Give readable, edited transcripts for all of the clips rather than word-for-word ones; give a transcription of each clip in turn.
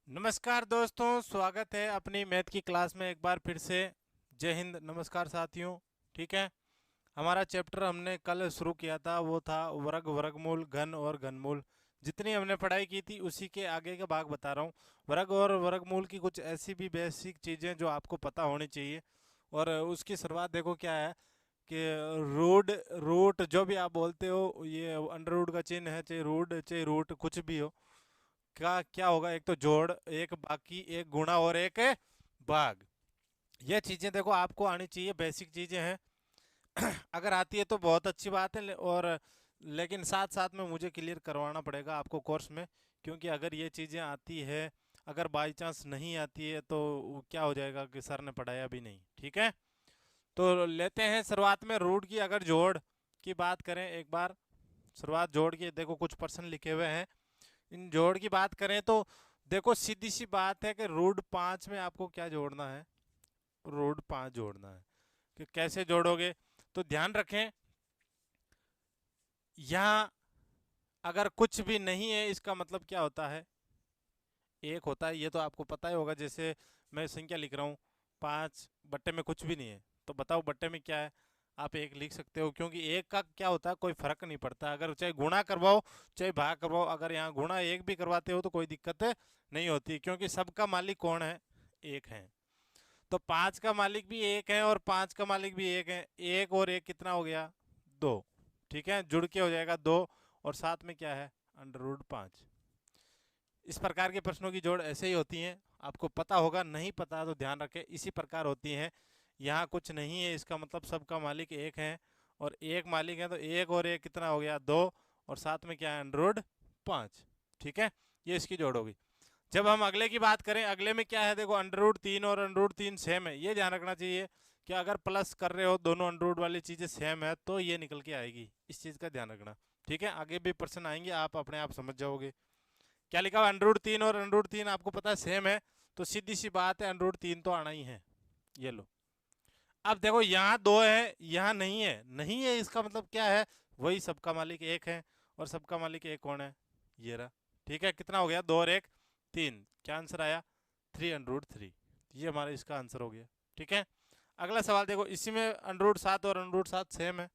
नमस्कार दोस्तों, स्वागत है अपनी मैथ की क्लास में एक बार फिर से। जय हिंद, नमस्कार साथियों। ठीक है, हमारा चैप्टर हमने कल शुरू किया था, वो था वर्ग, वर्गमूल, घन और घनमूल। जितनी हमने पढ़ाई की थी उसी के आगे का भाग बता रहा हूँ। वर्ग और वर्गमूल की कुछ ऐसी भी बेसिक चीज़ें जो आपको पता होनी चाहिए। और उसकी शुरुआत देखो क्या है कि रूट रूट जो भी आप बोलते हो, ये अंडर रूट का चिन्ह है, चाहे रूट चाहे रूट कुछ भी हो, का क्या होगा, एक तो जोड़, एक बाकी, एक गुणा और एक भाग। ये चीजें देखो आपको आनी चाहिए, बेसिक चीजें हैं। अगर आती है तो बहुत अच्छी बात है, और लेकिन साथ साथ में मुझे क्लियर करवाना पड़ेगा आपको कोर्स में, क्योंकि अगर ये चीजें आती है, अगर बाई चांस नहीं आती है तो क्या हो जाएगा कि सर ने पढ़ाया भी नहीं। ठीक है, तो लेते हैं शुरुआत में रूट की। अगर जोड़ की बात करें एक बार, शुरुआत जोड़ की, देखो कुछ पर्सन लिखे हुए हैं। इन जोड़ की बात करें तो देखो सीधी सी बात है कि रूट 5 में आपको क्या जोड़ना है, रूट 5 जोड़ना है। कि कैसे जोड़ोगे, तो ध्यान रखें, यहाँ अगर कुछ भी नहीं है इसका मतलब क्या होता है, एक होता है। ये तो आपको पता ही होगा। जैसे मैं संख्या लिख रहा हूँ, 5 बट्टे में कुछ भी नहीं है, तो बताओ बट्टे में क्या है, आप एक लिख सकते हो, क्योंकि एक का क्या होता है, कोई फर्क नहीं पड़ता। अगर चाहे गुणा करवाओ चाहे भाग करवाओ, अगर यहाँ गुणा एक भी करवाते हो तो कोई दिक्कत नहीं होती, क्योंकि सबका मालिक कौन है, एक है। तो 5 का मालिक भी एक है और 5 का मालिक भी एक है। एक और एक कितना हो गया, 2। ठीक है, जुड़ के हो जाएगा 2, और साथ में क्या है, अंडर रूट 5। इस प्रकार के प्रश्नों की जोड़ ऐसे ही होती हैं, आपको पता होगा, नहीं पता तो ध्यान रखें, इसी प्रकार होती हैं। यहाँ कुछ नहीं है इसका मतलब सबका मालिक एक है, और एक मालिक है तो एक और एक कितना हो गया, 2, और साथ में क्या है, अंडर रूट 5। ठीक है, ये इसकी जोड़ होगी। जब हम अगले की बात करें, अगले में क्या है, देखो अंडर रूट 3 और अंडर रूट 3 सेम है, ये ध्यान रखना चाहिए कि अगर प्लस कर रहे हो, दोनों अंडर रूट वाली चीजें सेम है तो ये निकल के आएगी, इस चीज का ध्यान रखना। ठीक है, आगे भी प्रश्न आएंगे, आप अपने आप समझ जाओगे। क्या लिखा हुआ, अंडर रूट 3 और अंडर रूट 3 आपको पता है सेम है, तो सीधी सी बात है अंडर रूट 3 तो आना ही है। ये लो, अब देखो यहाँ 2 है, यहाँ नहीं है, नहीं है इसका मतलब क्या है, वही सबका मालिक एक है, और सबका मालिक एक कौन है, ये रहा। ठीक है, कितना हो गया, 2 और 1 3, क्या आंसर आया, 3 अंडर रूट 3। ये हमारा इसका आंसर हो गया। ठीक है, अगला सवाल देखो, इसी में अंडर रूट 7 और अंडर रूट 7 सेम है,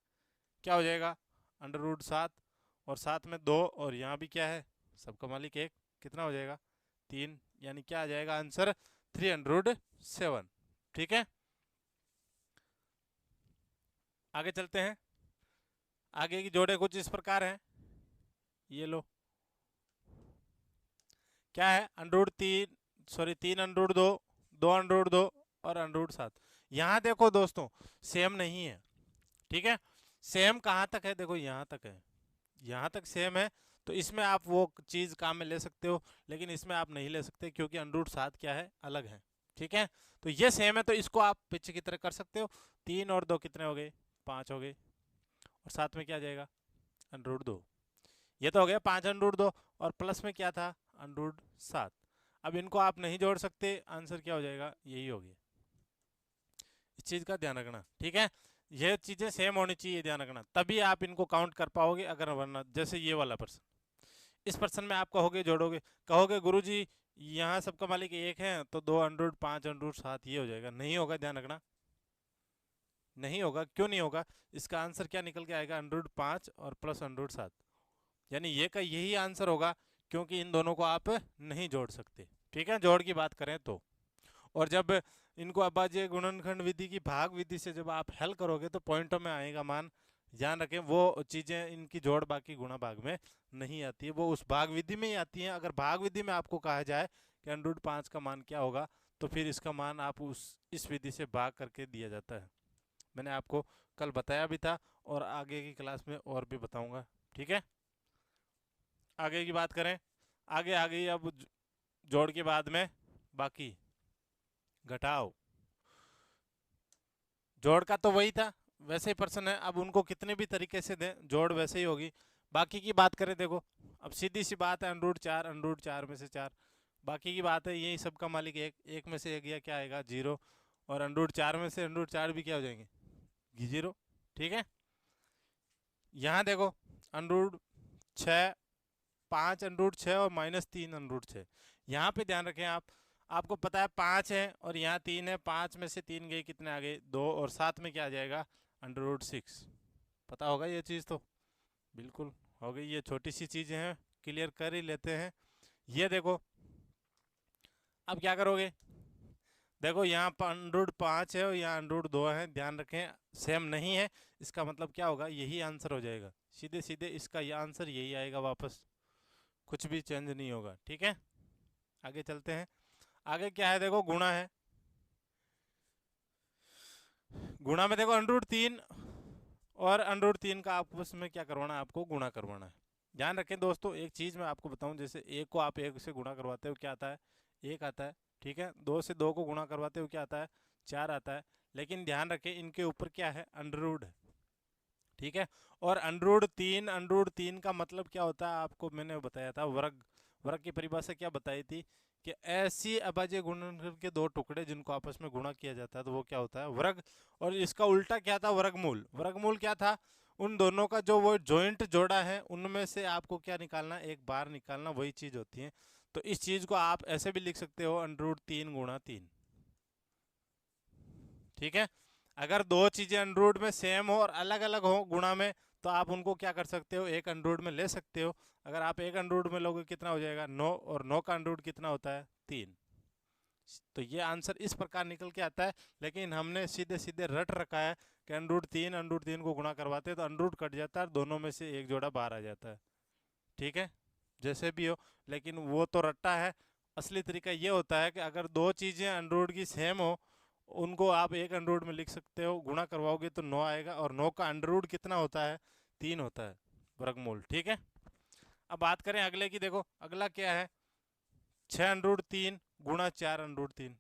क्या हो जाएगा, अंडर रूट 7 और साथ में 2, और यहाँ भी क्या है, सबका मालिक एक, कितना हो जाएगा, 3, यानी क्या आ जाएगा आंसर, 307। ठीक है, आगे चलते हैं। आगे की जोड़े कुछ इस प्रकार हैं, ये लो, क्या है, अंडरूट 3, सॉरी 3 अंडरूट 2, 2 अंडरूट 2 और अंडरूट 7। यहाँ देखो दोस्तों, सेम नहीं है। ठीक है, सेम कहाँ तक है, देखो यहाँ तक है, यहाँ तक सेम है, तो इसमें आप वो चीज़ काम में ले सकते हो, लेकिन इसमें आप नहीं ले सकते, क्योंकि अंडरूट 7 क्या है, अलग है। ठीक है, तो ये सेम है, तो इसको आप पीछे की तरह कर सकते हो। 3 और 2 कितने हो गए, 5 हो गए, और साथ में क्या आ जाएगा, अंडरूट 2। ये तो हो गया 5 अंडरूट 2, और प्लस में क्या था, अंडरूट 7। अब इनको आप नहीं जोड़ सकते, आंसर क्या हो जाएगा, यही हो गया। इस चीज़ का ध्यान रखना। ठीक है, ये चीज़ें सेम होनी चाहिए, ध्यान रखना, तभी आप इनको काउंट कर पाओगे। अगर वरना जैसे ये वाला पर्सन, इस पर्सन में आप कहोगे जोड़ोगे, कहोगे गुरुजी यहाँ सबका मालिक एक है, तो 2 अंडरूट 5 अंडरूट 7 ये हो जाएगा, नहीं होगा, ध्यान रखना, नहीं होगा। क्यों नहीं होगा, इसका आंसर क्या निकल के आएगा, अंडरूट 5 और प्लस अंडरूट 7, यानी ये का यही आंसर होगा, क्योंकि इन दोनों को आप नहीं जोड़ सकते। ठीक है, जोड़ की बात करें तो, और जब इनको अभाज्य गुणनखंड विधि की भाग विधि से जब आप हल करोगे तो पॉइंटों में आएगा मान। ध्यान रखें, वो चीज़ें इनकी जोड़ बाकी गुणा भाग में नहीं आती है, वो उस भाग विधि में ही आती हैं। अगर भाग विधि में आपको कहा जाए कि अंडरूट 5 का मान क्या होगा, तो फिर इसका मान आप इस विधि से भाग करके दिया जाता है। मैंने आपको कल बताया भी था, और आगे की क्लास में और भी बताऊंगा। ठीक है, आगे की बात करें, आगे आ गई अब जोड़ के बाद में बाकी, घटाओ। जोड़ का तो वही था, वैसे ही पर्सन है, अब उनको कितने भी तरीके से दें जोड़ वैसे ही होगी। बाकी की बात करें, देखो अब सीधी सी बात है, अंडरूट 4, अंडरूट 4 में से 4, बाकी की बात है, यही सबका मालिक एक, एक में से एक गया, क्या आएगा, 0, और अंडरूट 4 में से अंडरूट 4 भी क्या हो जाएंगे, 0। ठीक है, यहाँ देखो, अंडरूट 6 5√6 और -3√6। यहाँ पे ध्यान रखें आप, आपको पता है 5 है और यहाँ 3 है, 5 में से 3 गए कितने आ गए 2, और साथ में क्या आ जाएगा √6। पता होगा ये चीज़ तो, बिल्कुल हो गई। ये छोटी सी चीज़ें हैं, क्लियर कर ही लेते हैं। ये देखो अब क्या करोगे, देखो यहाँ पर √5 है और यहाँ √2 है, ध्यान रखें सेम नहीं है, इसका मतलब क्या होगा, यही आंसर हो जाएगा, सीधे सीधे इसका ये आंसर यही आएगा वापस, कुछ भी चेंज नहीं होगा। ठीक है, आगे चलते हैं। आगे क्या है, देखो गुणा है। गुणा में देखो √3 और √3 का आपस में क्या करवाना है, आपको गुणा करवाना है। ध्यान रखें दोस्तों, एक चीज़ मैं आपको बताऊं, जैसे एक को आप एक से गुणा करवाते हो क्या आता है, एक आता है। ठीक है, 2 से 2 को गुणा करवाते हो क्या आता है, 4 आता है। लेकिन ध्यान रखें इनके ऊपर क्या है, अंडररूट है। ठीक है, और √3 का मतलब क्या होता है, आपको मैंने बताया था, वर्ग। वर्ग की परिभाषा क्या बताई थी कि ऐसी अभाज्य गुणनखंड के दो टुकड़े जिनको आपस में गुणा किया जाता है तो वो क्या होता है, वर्ग। और इसका उल्टा क्या था, वर्गमूल। वर्गमूल क्या था, उन दोनों का जो वो जॉइंट जोड़ा है उनमें से आपको क्या निकालना, एक बार निकालना, वही चीज होती है। तो इस चीज को आप ऐसे भी लिख सकते हो, √3 × 3। ठीक है, अगर दो चीजें अंडररूट में सेम हो और अलग अलग हो गुणा में, तो आप उनको क्या कर सकते हो, एक अंडररूट में ले सकते हो। अगर आप एक अंडररूट में लोगे कितना हो जाएगा, 9, और 9 का अंडररूट कितना होता है, 3। तो ये आंसर इस प्रकार निकल के आता है। लेकिन हमने सीधे सीधे रट रखा है कि √3 को गुणा करवाते हैं तो अंडररूट कट जाता है, दोनों में से एक जोड़ा बाहर आ जाता है। ठीक है, जैसे भी हो, लेकिन वो तो रट्टा है। असली तरीका ये होता है कि अगर दो चीज़ें अंडररूट की सेम हो, उनको आप एक अंडररूट में लिख सकते हो, गुणा करवाओगे तो 9 आएगा, और 9 का अंडररूट कितना होता है, 3 होता है, वर्गमूल। ठीक है, अब बात करें अगले की। देखो अगला क्या है, 6√3 × 4√3।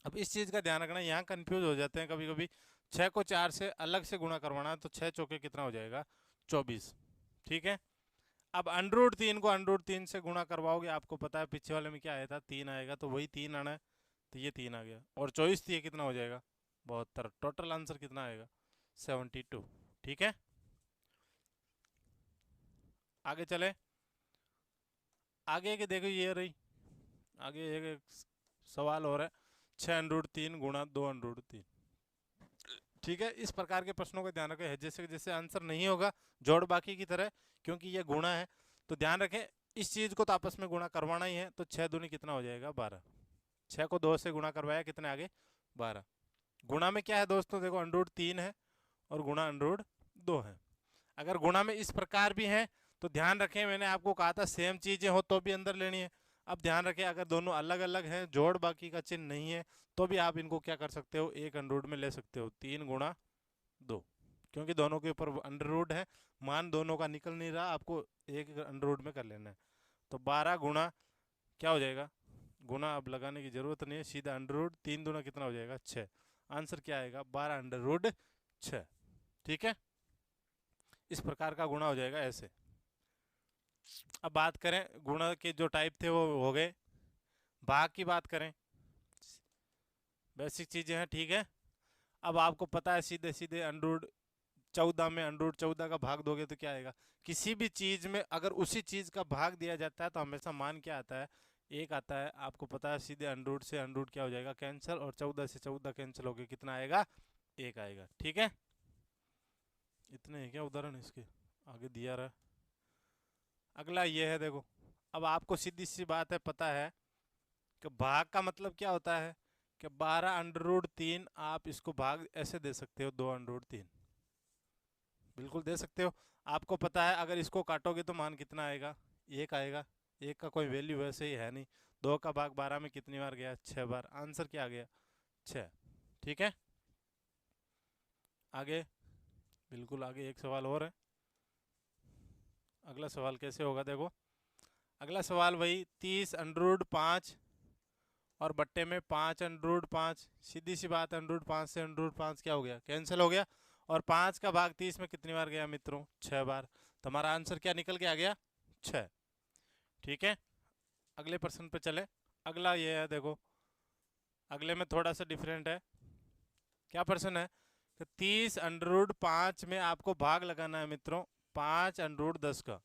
अब इस चीज़ का ध्यान रखना, यहाँ कंफ्यूज हो जाते हैं कभी कभी। 6 को 4 से अलग से गुणा करवाना है तो 6 चौके कितना हो जाएगा, 24। ठीक है, अब √3 को √3 से गुणा करवाओगे, आपको पता है पीछे वाले में क्या आया था, 3 आएगा, तो वही 3 आना है, तो ये 3 आ गया, और 24 थी, ये कितना हो जाएगा, 72। टोटल आंसर कितना आएगा, 72। ठीक है, आगे चले। आगे के देखो ये रही, आगे एक सवाल और है, 6√3 × 2√3। ठीक है, इस प्रकार के प्रश्नों का ध्यान रखें, जैसे जैसे आंसर नहीं होगा जोड़ बाकी की तरह, क्योंकि ये गुणा है। तो ध्यान रखें इस चीज को तो आपस में गुणा करवाना ही है, तो 6 दूनी कितना हो जाएगा, 12। 6 को 2 से गुणा करवाया, कितने आगे, 12। गुणा में क्या है दोस्तों, देखो √3 है और गुणा √2 है। अगर गुणा में इस प्रकार भी है तो ध्यान रखें, मैंने आपको कहा था सेम चीजें हो तो भी अंदर लेनी है। अब ध्यान रखें अगर दोनों अलग अलग हैं, जोड़ बाकी का चिन्ह नहीं है, तो भी आप इनको क्या कर सकते हो, एक अंडररूट में ले सकते हो, 3 × 2, क्योंकि दोनों के ऊपर अंडररूट है, मान दोनों का निकल नहीं रहा, आपको एक अंडररूट में कर लेना है। तो 12 गुणा क्या हो जाएगा, गुणा अब लगाने की जरूरत नहीं है, सीधा अंडररूट, 3 दूना कितना हो जाएगा, 6। आंसर क्या आएगा, 12√6। ठीक है, इस प्रकार का गुणा हो जाएगा ऐसे। अब बात करें गुणा के जो टाइप थे वो हो गए, भाग की बात करें, बेसिक चीजें हैं। ठीक है, अब आपको पता है सीधे सीधे √14 में √14 का भाग दोगे तो क्या आएगा, किसी भी चीज में अगर उसी चीज का भाग दिया जाता है तो हमेशा मान क्या आता है, एक आता है। आपको पता है सीधे अंडरूट से अंडरूट क्या हो जाएगा, कैंसिल, और 14 से 14 कैंसिल हो गए, कितना आएगा, एक आएगा। ठीक है, इतने हैं क्या उदाहरण, इसके आगे दिया रहा। अगला ये है, देखो अब आपको सीधी सी बात है, पता है कि भाग का मतलब क्या होता है, कि 12√3 आप इसको भाग ऐसे दे सकते हो, 2√3 बिल्कुल दे सकते हो। आपको पता है अगर इसको काटोगे तो मान कितना आएगा, एक आएगा। एक का कोई वैल्यू वैसे ही है नहीं। 2 का भाग 12 में कितनी बार गया, 6 बार। आंसर क्या आ गया, 6। ठीक है, आगे, बिल्कुल आगे एक सवाल और है। अगला सवाल कैसे होगा, देखो अगला सवाल वही 30√5 और बट्टे में 5√5। सीधी सी बात, √5 से √5 क्या हो गया, कैंसिल हो गया, और 5 का भाग 30 में कितनी बार गया मित्रों, 6 बार। तो हमारा आंसर क्या निकल के आ गया, 6। ठीक है, अगले प्रश्न पे चले। अगला ये है, देखो अगले में थोड़ा सा डिफरेंट है। क्या प्रश्न है कि 30√5 में आपको भाग लगाना है मित्रों 5√10 का।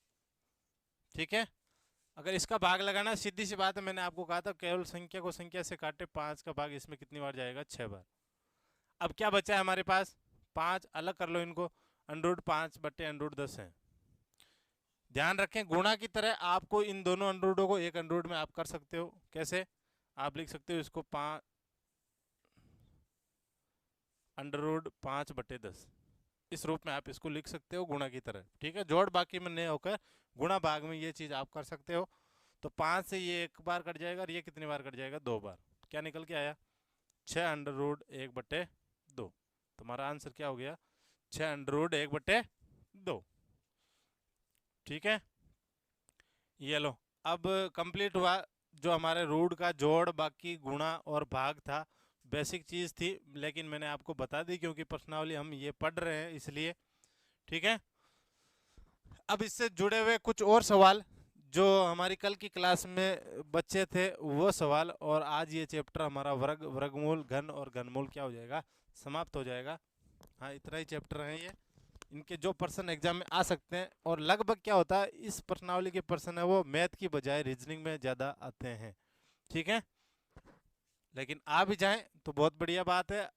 ठीक है, अगर इसका भाग लगाना, सीधी सी बात है, मैंने आपको कहा था केवल संख्या को संख्या से काटे, 5 का भाग इसमें कितनी बार जाएगा, 6 बार। अब क्या बचा है हमारे पास, 5, अलग कर लो इनको, अंडर 5 बट्टे अंडर 10 है। ध्यान रखें गुणा की तरह आपको इन दोनों अंडरूडों को एक अंडरूड में आप कर सकते हो। कैसे, आप लिख सकते हो इसको 5 अंडररूट 5/10, इस रूप में आप इसको लिख सकते हो गुणा की तरह। ठीक है, जोड़ बाकी में नहीं होकर गुणा भाग में ये चीज आप कर सकते हो। तो 5 से ये एक बार कट जाएगा और ये कितनी बार कट जाएगा, 2 बार। क्या निकल के आया, 6√1/2। तुम्हारा आंसर क्या हो गया, 6√1/2। ठीक है, ये लो। अब कंप्लीट हुआ जो हमारे रूट का जोड़ बाकी गुणा और भाग था। बेसिक चीज़ थी, लेकिन मैंने आपको बता दी क्योंकि प्रश्नावली हम ये पढ़ रहे हैं इसलिए। ठीक है, अब इससे जुड़े हुए कुछ और सवाल जो हमारी कल की क्लास में बच्चे थे वो सवाल, और आज ये चैप्टर हमारा वर्गमूल घन और घनमूल क्या हो जाएगा, समाप्त हो जाएगा। हाँ, इतना ही चैप्टर है ये, इनके जो प्रश्न एग्जाम में आ सकते हैं। और लगभग क्या होता है, इस प्रश्नावली के प्रश्न है वो मैथ की बजाय रीजनिंग में ज़्यादा आते हैं। ठीक है, लेकिन आ भी जाएं तो बहुत बढ़िया बात है।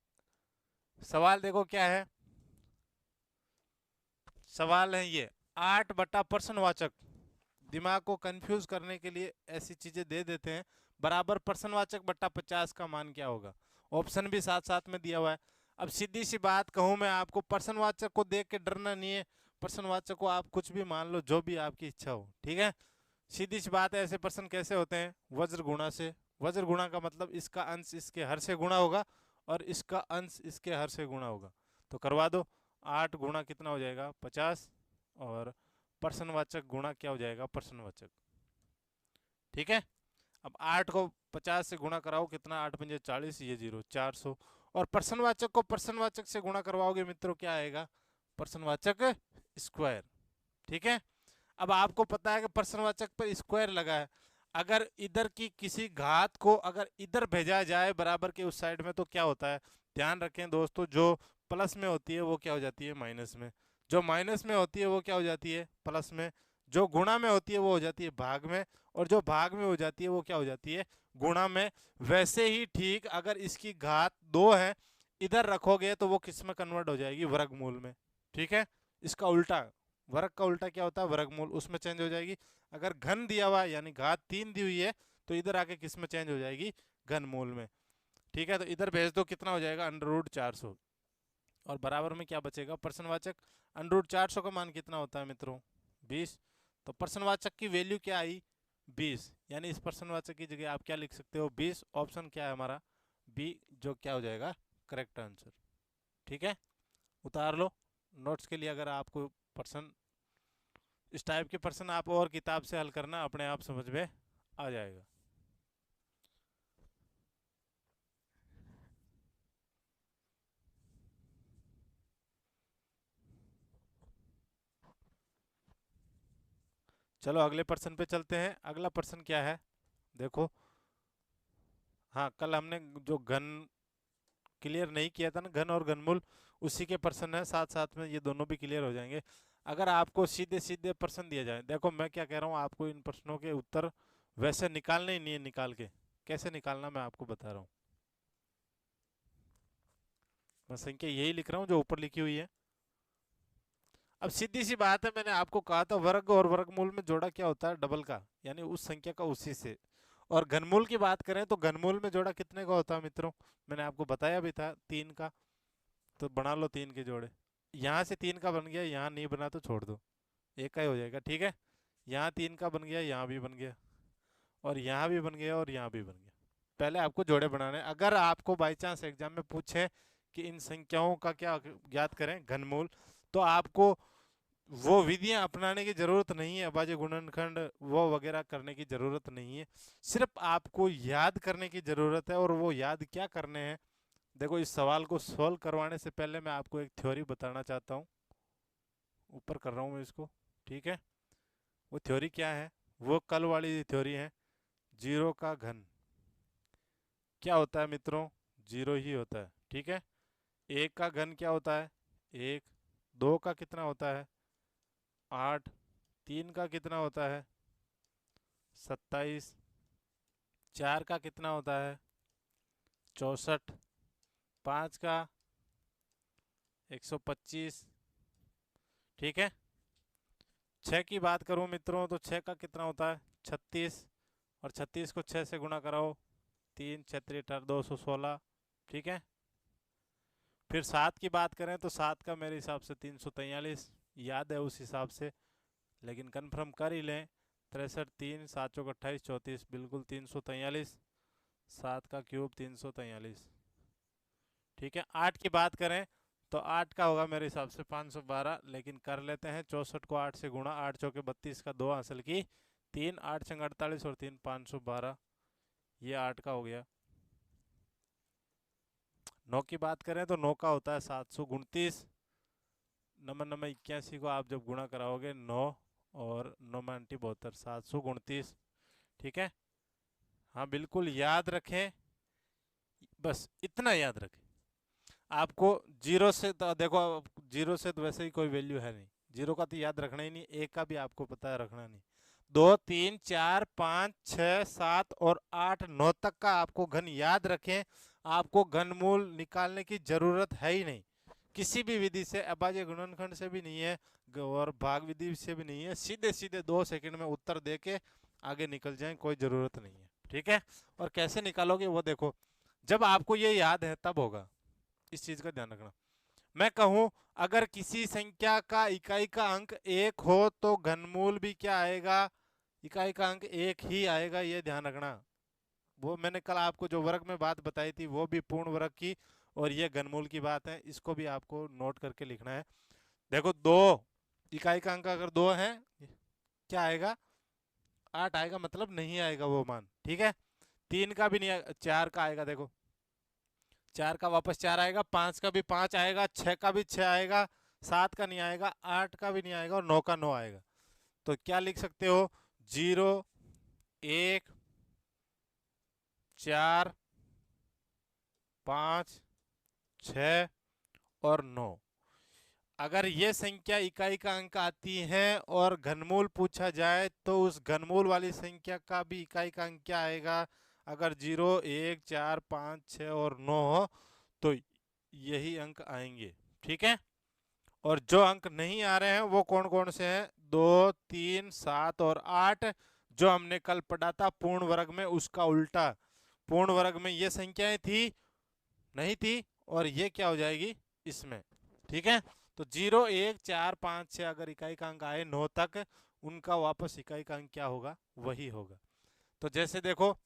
सवाल देखो क्या है, सवाल है ये, 8 बटा प्रश्नवाचक। दिमाग को कंफ्यूज करने के लिए ऐसी चीजें दे देते हैं। बराबर प्रश्नवाचक बट्टा 50 का मान क्या होगा, ऑप्शन भी साथ साथ में दिया हुआ है। अब सीधी सी बात कहूं मैं आपको, प्रश्नवाचक को देख के डरना नहीं है। प्रश्नवाचक को आप कुछ भी मान लो, जो भी आपकी इच्छा हो। ठीक है, सीधी सी बात है। ऐसे प्रश्न कैसे होते हैं, वज्र गुणा से। वज्र गुणा का मतलब इसका अंश इसके हर से गुणा होगा और इसका अंश इसके हर से गुणा होगा। तो करवा दो, 8 गुणा कितना हो जाएगा, 50, और प्रश्नवाचक गुणा क्या हो जाएगा, प्रश्नवाचक। ठीक है, अब 8 को 50 से गुणा कराओ, कितना, 8×5 40, ये 0, 400। और प्रश्नवाचक को प्रश्नवाचक से गुणा करवाओगे मित्रों, क्या आएगा, प्रश्नवाचक स्क्वायर। ठीक है, अब आपको पता है कि प्रश्नवाचक पर स्क्वायर लगा है। अगर इधर की किसी घात को अगर इधर भेजा जाए बराबर के उस साइड में, तो क्या होता है, ध्यान रखें दोस्तों, जो प्लस में होती है वो क्या हो जाती है, माइनस में। जो माइनस में होती है वो क्या हो जाती है, प्लस में। जो गुणा में होती है वो हो जाती है भाग में, और जो भाग में हो जाती है वो क्या हो जाती है, गुणा में। वैसे ही ठीक, अगर इसकी घात 2 है, इधर रखोगे तो वो किस में कन्वर्ट हो जाएगी, वर्गमूल में। ठीक है, इसका उल्टा, वर्ग का उल्टा क्या होता है, वर्गमूल, उसमें चेंज हो जाएगी। अगर घन दिया हुआ है यानी घात 3 दी हुई है, तो इधर आके किस में चेंज हो जाएगी, घनमूल में। ठीक है, तो इधर भेज दो, कितना हो जाएगा, √400। और बराबर में क्या बचेगा, प्रश्नवाचक। √400 का मान कितना होता है मित्रों, 20। तो प्रश्नवाचक की वैल्यू क्या आई, 20। यानी इस प्रश्नवाचक की जगह आप क्या लिख सकते हो, 20। ऑप्शन क्या है हमारा, बी, जो क्या हो जाएगा, करेक्ट आंसर। ठीक है, उतार लो नोट्स के लिए। अगर आपको प्रश्न इस टाइप के प्रश्न आप और किताब से हल करना, अपने आप समझ में आ जाएगा। चलो अगले प्रश्न पे चलते हैं। अगला प्रश्न क्या है, देखो। हाँ, कल हमने जो घन क्लियर नहीं किया था ना, घन और घनमूल, उसी के प्रश्न है, साथ साथ में ये दोनों भी क्लियर हो जाएंगे। अगर आपको सीधे सीधे प्रश्न दिया जाए, देखो मैं क्या कह रहा हूँ, आपको इन प्रश्नों के उत्तर वैसे निकालने ही नहीं है, निकाल के कैसे निकालना मैं आपको बता रहा हूँ। मैं संख्या यही लिख रहा हूँ जो ऊपर लिखी हुई है। अब सीधी सी बात है, मैंने आपको कहा था वर्ग और वर्गमूल में जोड़ा क्या होता है, डबल का, यानी उस संख्या का उसी से। और घनमूल की बात करें तो घनमूल में जोड़ा कितने का होता है मित्रों, मैंने आपको बताया भी था, 3 का। तो बना लो 3 के जोड़े। यहाँ से 3 का बन गया, यहाँ नहीं बना तो छोड़ दो, एक का ही हो जाएगा। ठीक है, यहाँ 3 का बन गया, यहाँ भी बन गया, और यहाँ भी बन गया, और यहाँ भी बन गया। पहले आपको जोड़े बनाने। अगर आपको बाई चांस एग्जाम में पूछे कि इन संख्याओं का क्या ज्ञात करें, घनमूल, तो आपको वो विधियां अपनाने की जरूरत नहीं है, अभाज्य गुणनखंड वो वगैरह करने की जरूरत नहीं है। सिर्फ आपको याद करने की जरूरत है। और वो याद क्या करने हैं, देखो इस सवाल को सॉल्व करवाने से पहले मैं आपको एक थ्योरी बताना चाहता हूँ। ऊपर कर रहा हूँ मैं इसको। ठीक है, वो थ्योरी क्या है, वो कल वाली थ्योरी है, जीरो का घन क्या होता है मित्रों, जीरो ही होता है। ठीक है, एक का घन क्या होता है, एक। दो का कितना होता है, 8। 3 का कितना होता है, 27, 4 का कितना होता है 64, 5 का 125, ठीक है। 6 की बात करूं मित्रों तो 6 का कितना होता है 36, और 36 को 6 से गुणा कराओ, 3 छत्तीस 216, ठीक है। फिर 7 की बात करें तो 7 का मेरे हिसाब से 343, याद है उस हिसाब से, लेकिन कंफर्म कर ही लें। 63, 3 7 चौक 28, 34, बिल्कुल 343, 7 का क्यूब 343, ठीक है। 8 की बात करें तो 8 का होगा मेरे हिसाब से 512, लेकिन कर लेते हैं 64 को 8 से गुणा, 8 चौके 32 का 2 हासिल की, 3 8 छंग 48 और 3 512, ये 8 का हो गया। 9 की बात करें तो 9 का होता है 729, नंबर 81 को आप जब गुणा कराओगे 9 और 9 में 72, 729, ठीक है। हाँ बिल्कुल याद रखें, बस इतना याद रखें आपको। जीरो से तो देखो, जीरो से तो वैसे ही कोई वैल्यू है नहीं, जीरो का तो याद रखना ही नहीं, एक का भी आपको पता है रखना नहीं। 2 3 4 5 6 7 और 8 9 तक का आपको घन याद रखें, आपको घनमूल निकालने की जरूरत है ही नहीं किसी भी विधि से, अभाज्य गुणनखंड से भी नहीं है और भाग विधि से भी नहीं है, सीधे सीधे 2 सेकंड में उत्तर देके आगे निकल जाएं, कोई जरूरत नहीं है, ठीक है। और कैसे निकालोगे वो देखो, जब आपको ये याद है तब होगा, इस चीज का ध्यान रखना। मैं कहूं अगर किसी संख्या का इकाई का अंक 1 हो तो घनमूल भी क्या आएगा, इकाई का अंक 1 ही आएगा, ये ध्यान रखना। वो मैंने कल आपको जो वर्ग में बात बताई थी वो भी पूर्ण वर्ग की, और ये घनमूल की बात है, इसको भी आपको नोट करके लिखना है। देखो 2 इकाई का अंक अगर 2 है क्या आएगा 8 आएगा, मतलब नहीं आएगा वो मान, ठीक है। 3 का भी नहीं आएगा, 4 का आएगा, देखो 4 का वापस 4 आएगा, 5 का भी 5 आएगा, 6 का भी 6 आएगा, 7 का नहीं आएगा, 8 का भी नहीं आएगा, और 9 का 9 आएगा। तो क्या लिख सकते हो 0 1 4 5 6 और 9। अगर ये संख्या इकाई का अंक आती है और घनमूल पूछा जाए तो उस घनमूल वाली संख्या का भी इकाई का अंक क्या आएगा, अगर 0 1 4 5 6 और 9 हो तो यही अंक आएंगे, ठीक है। और जो अंक नहीं आ रहे हैं वो कौन कौन से हैं, 2 3 7 और 8, जो हमने कल पढ़ा था पूर्ण वर्ग में उसका उल्टा। पूर्ण वर्ग में ये संख्याएं थी नहीं थी, और ये क्या हो जाएगी इसमें, ठीक है। तो 0 1 4 5 6 अगर इकाई का अंक आए 9 तक, उनका वापस इकाई का अंक क्या होगा वही होगा। तो जैसे देखो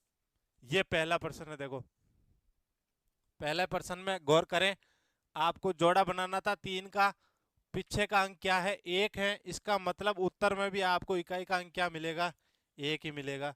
ये पहला प्रश्न है, देखो पहले प्रश्न में गौर करें, आपको जोड़ा बनाना था 3 का, पीछे का अंक क्या है 1 है, इसका मतलब उत्तर में भी आपको इकाई का अंक क्या मिलेगा 1 ही मिलेगा,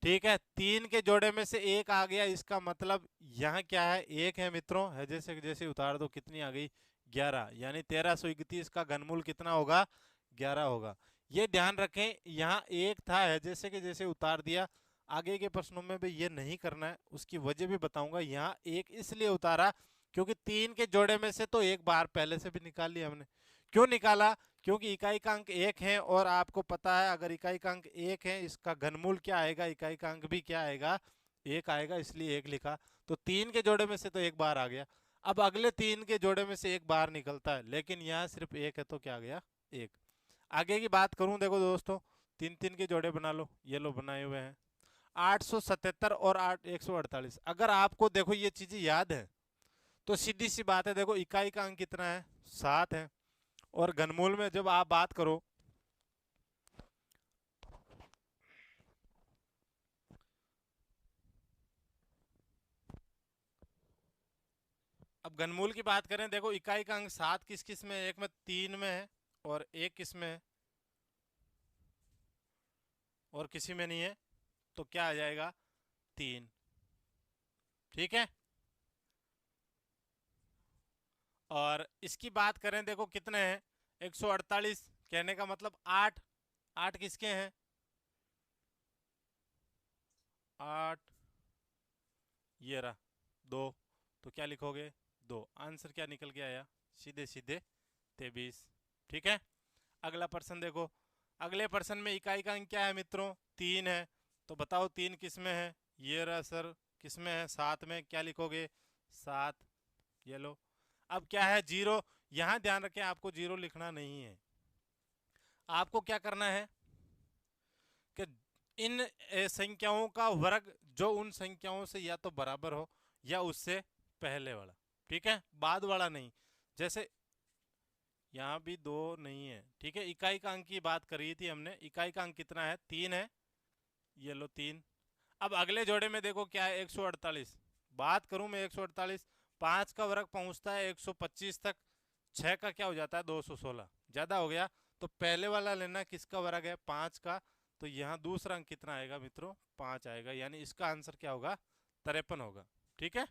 ठीक है। 3 के जोड़े में से 1 आ गया, इसका मतलब यहाँ क्या है 1 है मित्रों, है जैसे जैसे उतार दो कितनी आ गई 11, यानी 1331 का घनमूल कितना होगा 11 होगा। ये ध्यान रखें यहाँ 1 था, है जैसे कि जैसे उतार दिया, आगे के प्रश्नों में भी ये नहीं करना है, उसकी वजह भी बताऊंगा। यहाँ 1 इसलिए उतारा क्योंकि 3 के जोड़े में से तो एक बार पहले से भी निकाल लिया हमने। क्यों निकाला, क्योंकि इकाई का अंक 1 है और आपको पता है अगर इकाई का अंक 1 है इसका घनमूल क्या आएगा, इकाई का अंक भी क्या आएगा 1 आएगा, इसलिए 1 लिखा। तो 3 के जोड़े में से तो एक बार आ गया, अब अगले 3 के जोड़े में से एक बार निकलता है, लेकिन यहाँ सिर्फ 1 है तो क्या आ गया 1। आगे की बात करूं देखो दोस्तों, 3 3 के जोड़े बना लो, ये लो बनाए हुए हैं 877 और 148। अगर आपको देखो ये चीजें याद है तो सीधी सी बात है, देखो इकाई का अंक कितना है 7 है, और घनमूल में जब आप बात करो अब घनमूल की बात करें, देखो इकाई का अंक 7 किस किस में है, एक में 3 में है और एक किस में है और किसी में नहीं है, तो क्या आ जाएगा 3, ठीक है। और इसकी बात करें देखो कितने हैं 148, कहने का मतलब 8, 8 किसके हैं 8, ये रहा 2, तो क्या लिखोगे 2, आंसर क्या निकल के आया सीधे सीधे 23, ठीक है। अगला प्रश्न देखो, अगले प्रश्न में इकाई का अंक क्या है मित्रों 3 है, तो बताओ 3 किस में है? ये रहा सर, किस में है? 7 में। क्या लिखोगे? 7। ये लो। अब क्या है? 0। यहां ध्यान रखें, आपको 0 लिखना नहीं है। आपको क्या करना है कि इन संख्याओं का वर्ग जो उन संख्याओं से या तो बराबर हो या उससे पहले वाला, ठीक है, बाद वाला नहीं। जैसे यहाँ भी 2 नहीं है, ठीक है, इकाई का अंक की बात करी थी हमने। इकाई का अंक कितना है? 3 है। ये लो 3। अब अगले जोड़े में देखो क्या है? 148। बात करूं मैं 148, 5 का वर्ग पहुंचता है 125 तक, 6 का क्या हो जाता है? 216। ज्यादा हो गया, तो पहले वाला लेना। किसका वर्ग है? 5 का। तो यहाँ दूसरा अंक कितना आएगा मित्रों? 5 आएगा, यानी इसका आंसर क्या होगा? 53 होगा। ठीक है,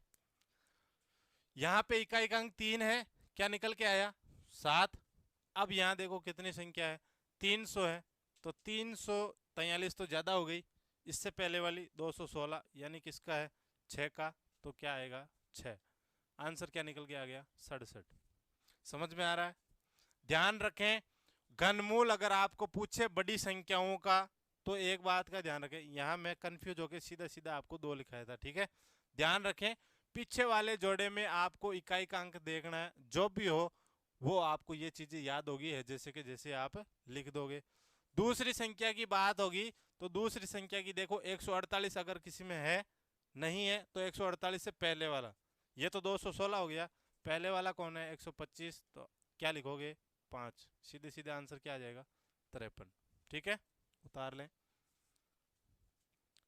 यहाँ पे इकाई का अंक 3 है, क्या निकल के आया? 7। अब यहाँ देखो कितनी संख्या है? 300 है, तो 343 तो ज्यादा हो गई। इससे पहले वाली 216, यानी किसका है? 6 का। तो क्या आएगा? 6। आंसर क्या निकल के आ गया? 67। समझ में आ रहा है? ध्यान रखें, घनमूल अगर आपको पूछे बड़ी संख्याओं का, तो एक बात का ध्यान रखें, यहां मैं कंफ्यूज होकर सीधा सीधा आपको 2 लिखाया था। ठीक है, ध्यान रखें, पीछे वाले जोड़े में आपको इकाई का अंक देखना है। जो भी हो वो आपको ये चीजें याद होगी है, जैसे कि जैसे आप लिख दोगे। दूसरी संख्या की बात होगी, तो दूसरी संख्या की देखो 148 अगर किसी में है, नहीं है, तो 148 से पहले वाला, ये तो 216 हो गया। पहले वाला कौन है? 125। तो क्या लिखोगे? 5। सीधे सीधे आंसर क्या आ जाएगा? 53। ठीक है, उतार लें।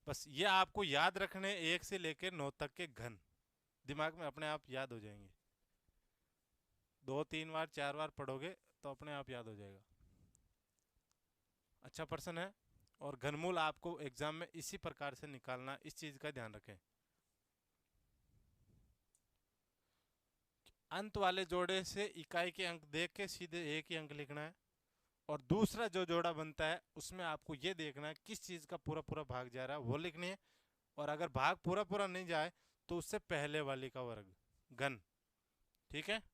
बस ये आपको याद रखने, 1 से लेकर 9 तक के घन दिमाग में अपने आप याद हो जाएंगे। 2-3 बार 4 बार पढ़ोगे तो अपने आप याद हो जाएगा। अच्छा प्रश्न है। और घनमूल आपको एग्जाम में इसी प्रकार से निकालना, इस चीज का ध्यान रखें। अंत वाले जोड़े से इकाई के अंक देख के सीधे एक ही अंक लिखना है, और दूसरा जो जोड़ा बनता है उसमें आपको ये देखना है किस चीज का पूरा पूरा भाग जा रहा है, वो लिखनी है। और अगर भाग पूरा पूरा नहीं जाए तो उससे पहले वाली का वर्ग, घन। ठीक है,